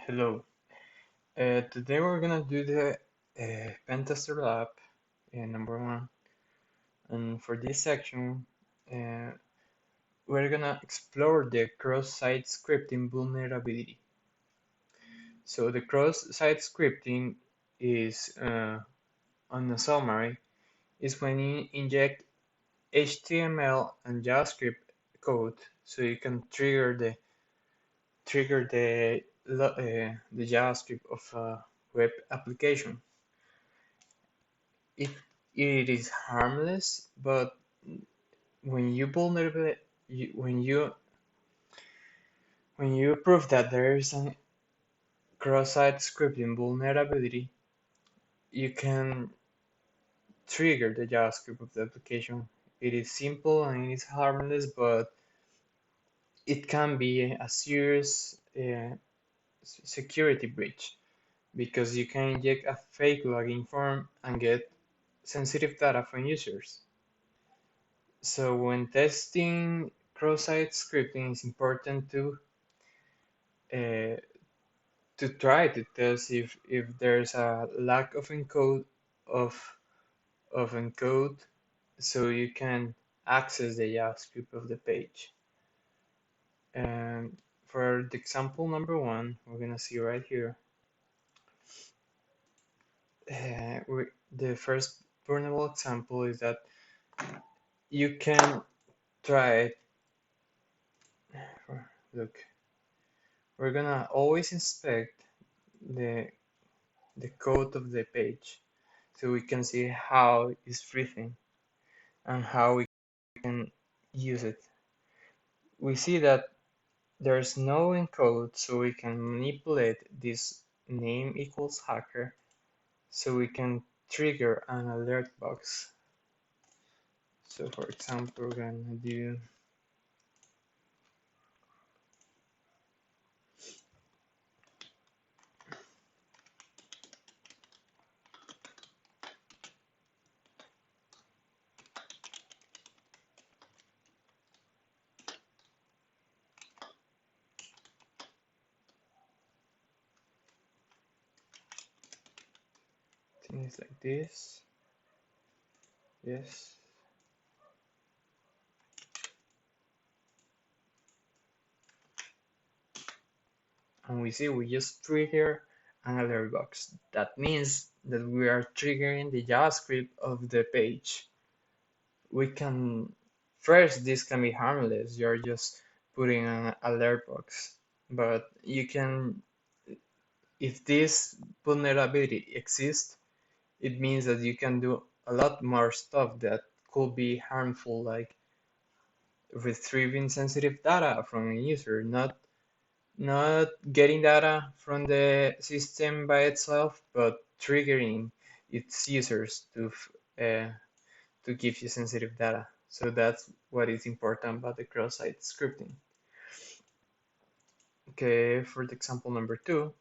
Hello. Today we're gonna do the Pentester lab, number one. And for this section, uh, we're gonna explore the cross-site scripting vulnerability. So the cross-site scripting is, on the summary, is when you inject HTML and JavaScript code, so you can trigger the JavaScript of a web application. It it is harmless, but when you vulnerable you, when you prove that there is a cross-site scripting vulnerability, you can trigger the JavaScript of the application. It is simple and it is harmless, but it can be a serious security breach because you can inject a fake login form and get sensitive data from users. So when testing cross-site scripting, it's important uh, to try to test if there's a lack of of encode, so you can access the JavaScript of the page. And for the example number one, we're gonna see right here. The first vulnerable example is that you can try it. Look, we're gonna always inspect the the code of the page so we can see how it's written and how we can use it. We see that there's no encode, so we can manipulate this name equals hacker so we can trigger an alert box. So for example, we're gonna do things like this. Yes. And we see we just trigger an alert box. That means that we are triggering the JavaScript of the page. We can first, this can be harmless. You're just putting an alert box, but you can, if this vulnerability exists, it means that you can do a lot more stuff that could be harmful, like retrieving sensitive data from a user, not getting data from the system by itself, but triggering its users uh, to give you sensitive data. So that's what is important about the cross-site scripting. Okay, for the example number two,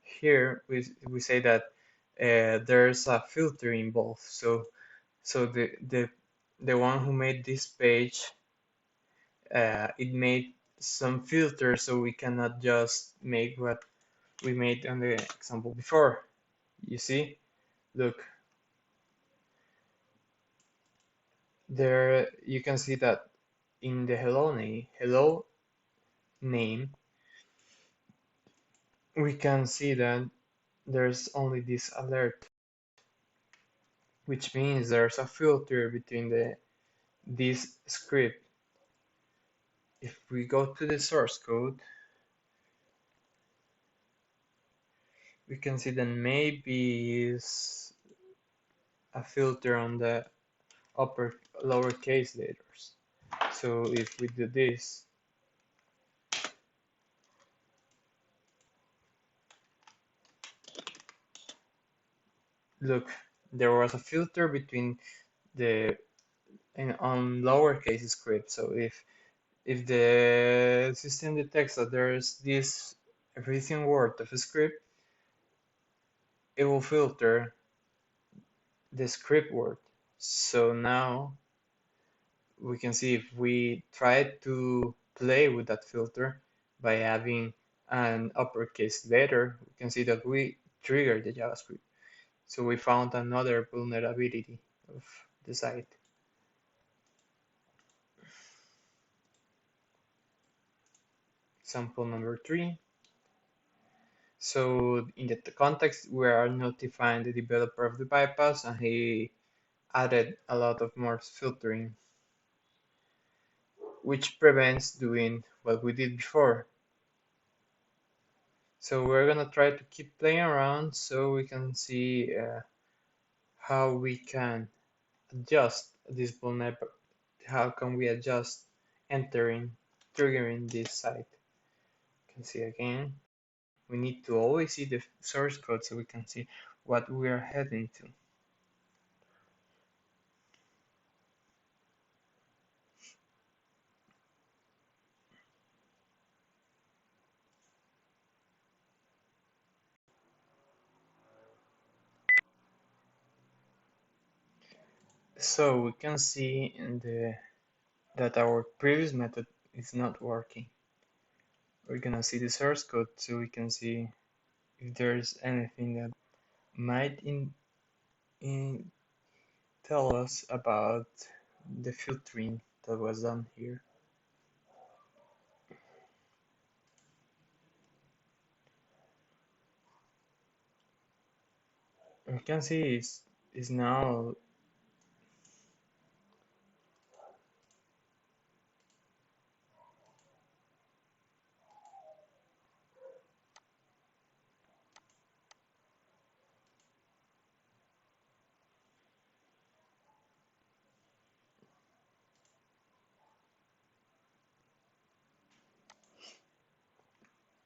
here we say that there's a filter involved. So the one who made this page, it made some filter, so we cannot just make what we made on the example before. You see, look, there you can see that in the hello name, we can see that there's only this alert, which means there's a filter between this script. If we go to the source code, we can see that maybe is a filter on the lowercase letters. So if we do this, look, there was a filter between the on lowercase script. So if the system detects that there's this everything word of a script, it will filter the script word. So now we can see if we try to play with that filter by having and uppercase later, we can see that we triggered the JavaScript. So we found another vulnerability of the site. Example number 3. So in the context, we are notifying the developer of the bypass, and he added a lot of more filtering, which prevents doing what we did before. So we're gonna try to keep playing around so we can see how we can adjust this vulnerability. How can we adjust triggering this site? You can see again, we need to always see the source code so we can see what we are heading to. So we can see that our previous method is not working. We're gonna see the source code so we can see if there's anything that might tell us about the filtering that was done here. We can see is now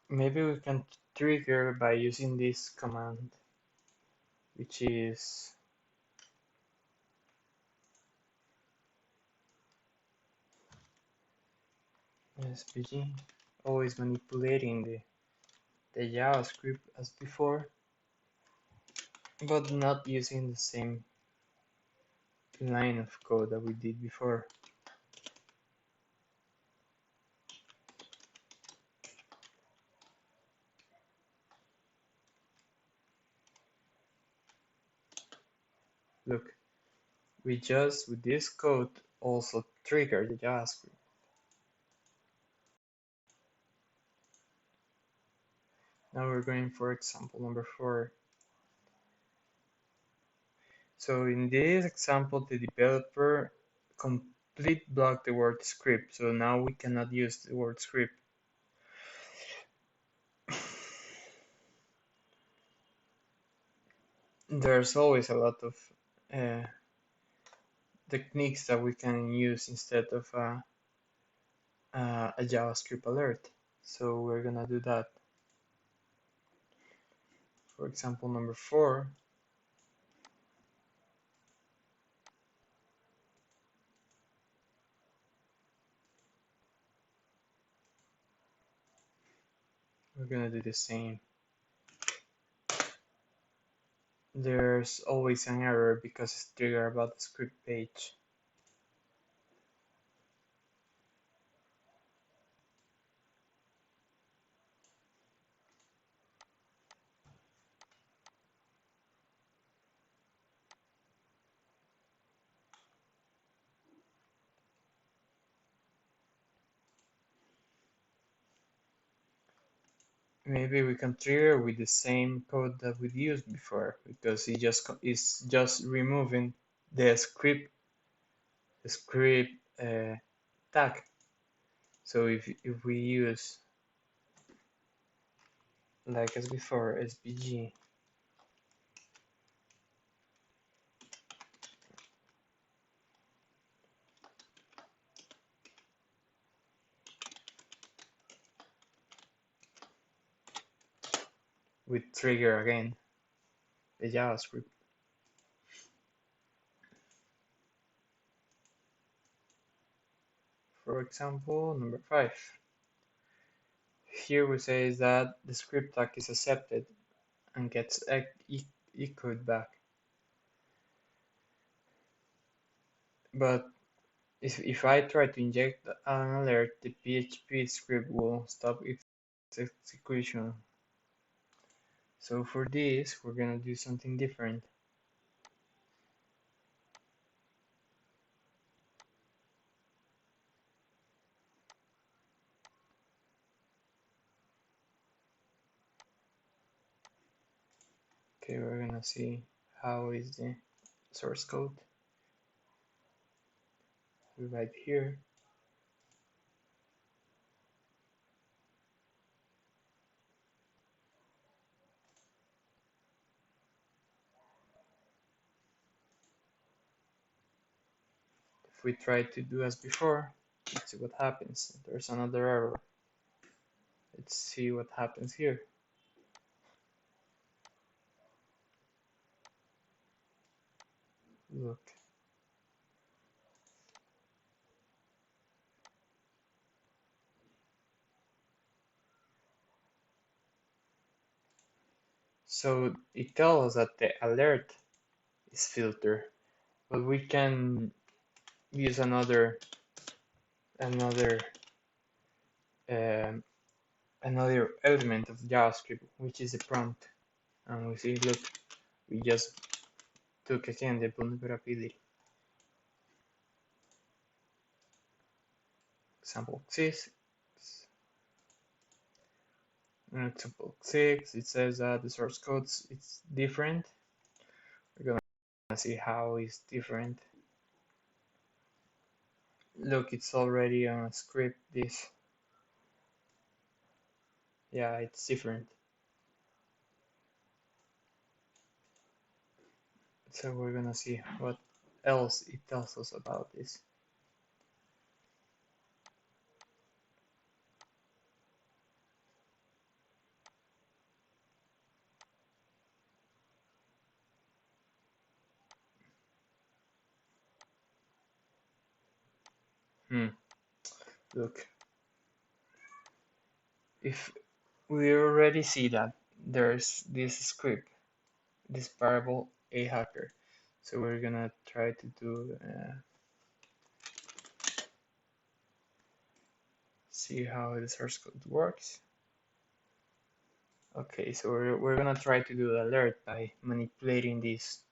maybe we can trigger by using this command, which is SPG, always manipulating the JavaScript as before, but not using the same line of code that we did before. Look, we just with this code also trigger the JavaScript. Now we're going for example number 4. So in this example, the developer complete blocked the word script. So now we cannot use the word script. There's always a lot of techniques that we can use instead of a JavaScript alert. So we're gonna do that. For example number 4, we're gonna do the same. There's always an error because it's triggered about the script page. Maybe we can trigger with the same code that we used before, because it's just removing the script tag. So if we use like as before SVG with trigger again the JavaScript. For example, number 5. Here we say that the script tag is accepted and gets echoed back. But if I try to inject an alert, the PHP script will stop execution. So for this, we're gonna do something different. Okay, we're gonna see how is the source code. We write here. If we try to do as before, let's see what happens. There's another error. Let's see what happens here. Look. So it tells us that the alert is filtered, but we can use another um, another element of JavaScript, which is the prompt. And we see, look, we just took again the vulnerability. Example 6. In example 6, it says that the source code it's different. We're gonna see how it's different. Look, it's already on a script. This, yeah, it's different. So we're gonna see what else it tells us about this. Look, if we already see that there's this script, this variable a hacker, so we're gonna try to do see how the source code works. Okay, so we're gonna try to do the alert by manipulating this.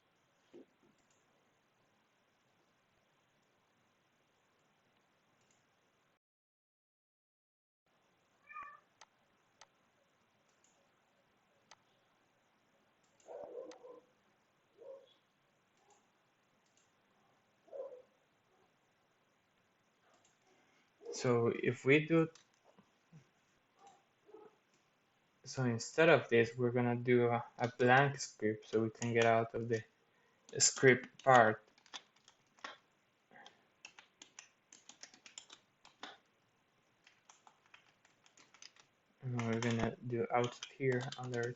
So if we do, so instead of this, we're gonna do a blank script so we can get out of the script part. And we're gonna do out here alert.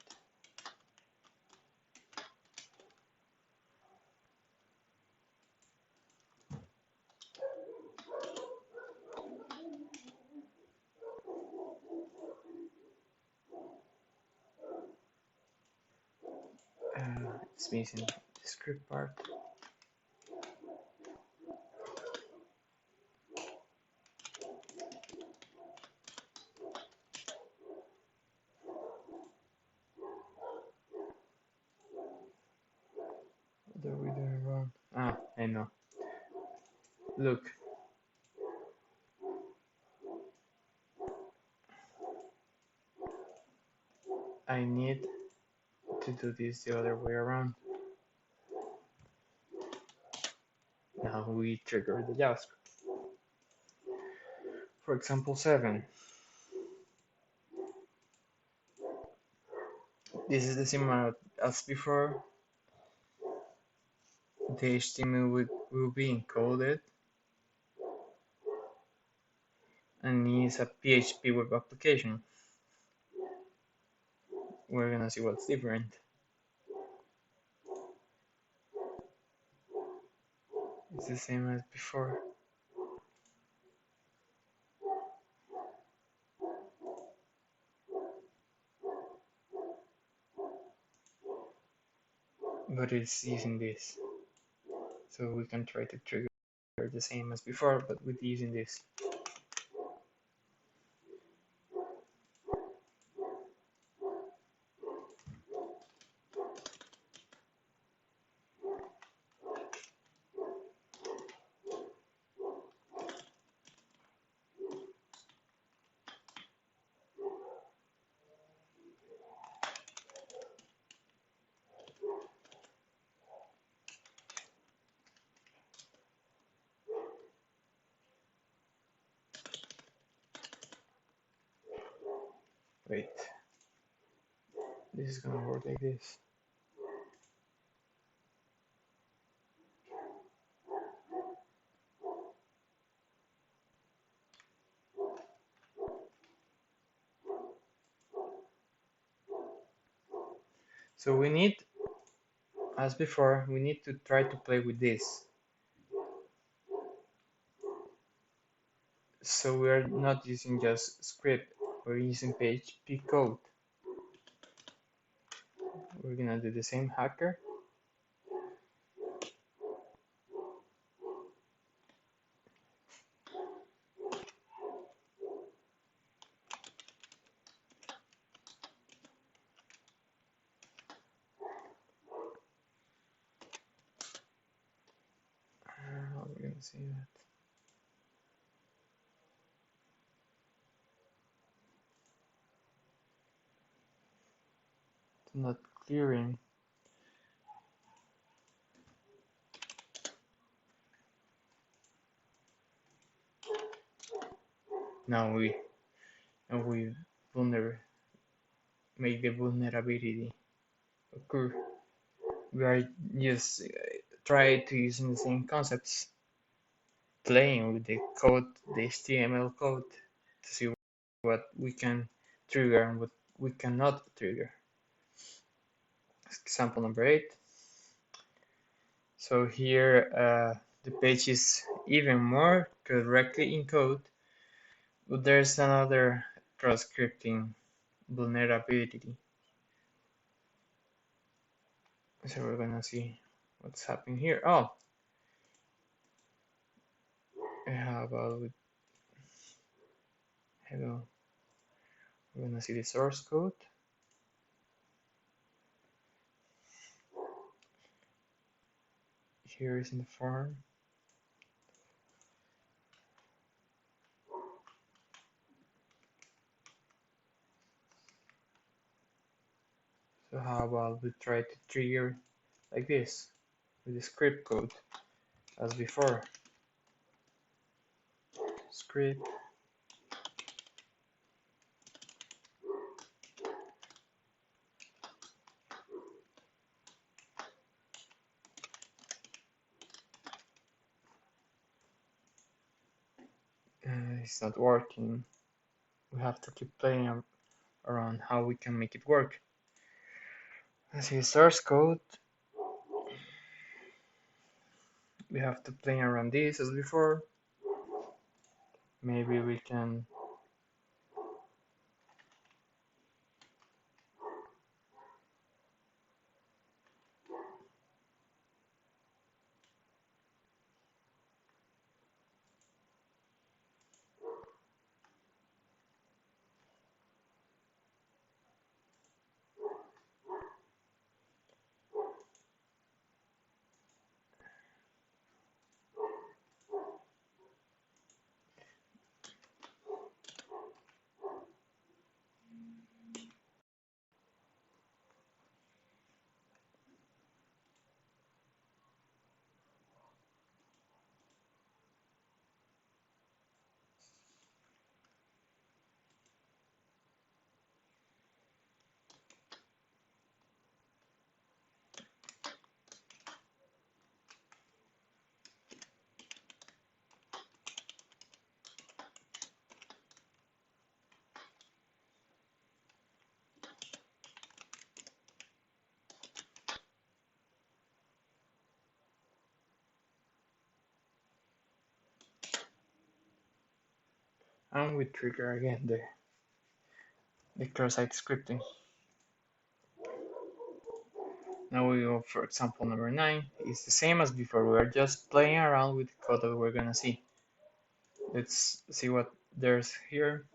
It's missing the script part. What are we doing wrong? Ah, I know. Look. I need to do this the other way around. Now we trigger the JavaScript. For example 7. This is the same as before. The HTML will be encoded and is a PHP web application. We're gonna see what's different. It's the same as before. But it's using this. So we can try to trigger the same as before, but with using this. Wait, this is gonna work like this. So we need, as before, we need to try to play with this. So we are not using just script, we're using PHP code. We're gonna do the same hacker. How are we gonna see that? It's not clearing. Now we make the vulnerability occur. We are just try to using the same concepts, playing with the code, the HTML code, to see what we can trigger and what we cannot trigger. Example number 8. So here the page is even more correctly in code, but there's another cross-scripting vulnerability. So we're gonna see what's happening here. Oh, how about with hello? We're gonna see the source code. Here is in the form. So how about we try to trigger like this with the script code as before. Script. It's not working. We have to keep playing around how we can make it work. Let's see, source code. We have to play around this as before. Maybe we can and we trigger again the cross-site scripting. Now we go for example number 9. It's the same as before. We are just playing around with the code that we're gonna see. Let's see what there's here.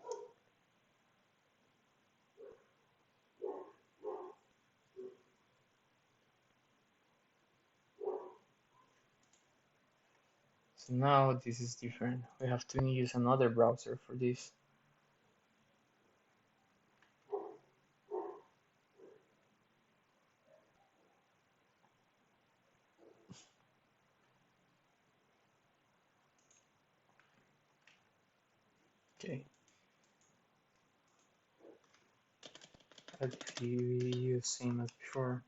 So now this is different. We have to use another browser for this. Okay. Have you used same as before?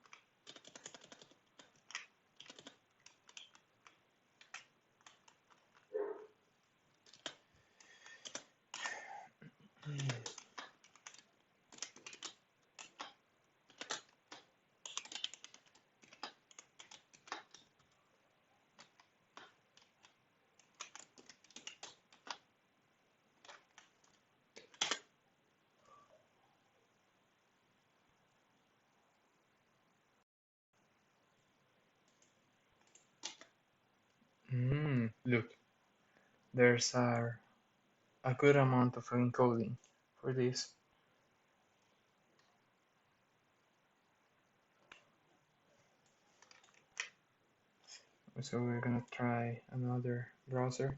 Look, there's a good amount of encoding for this. So we're gonna try another browser.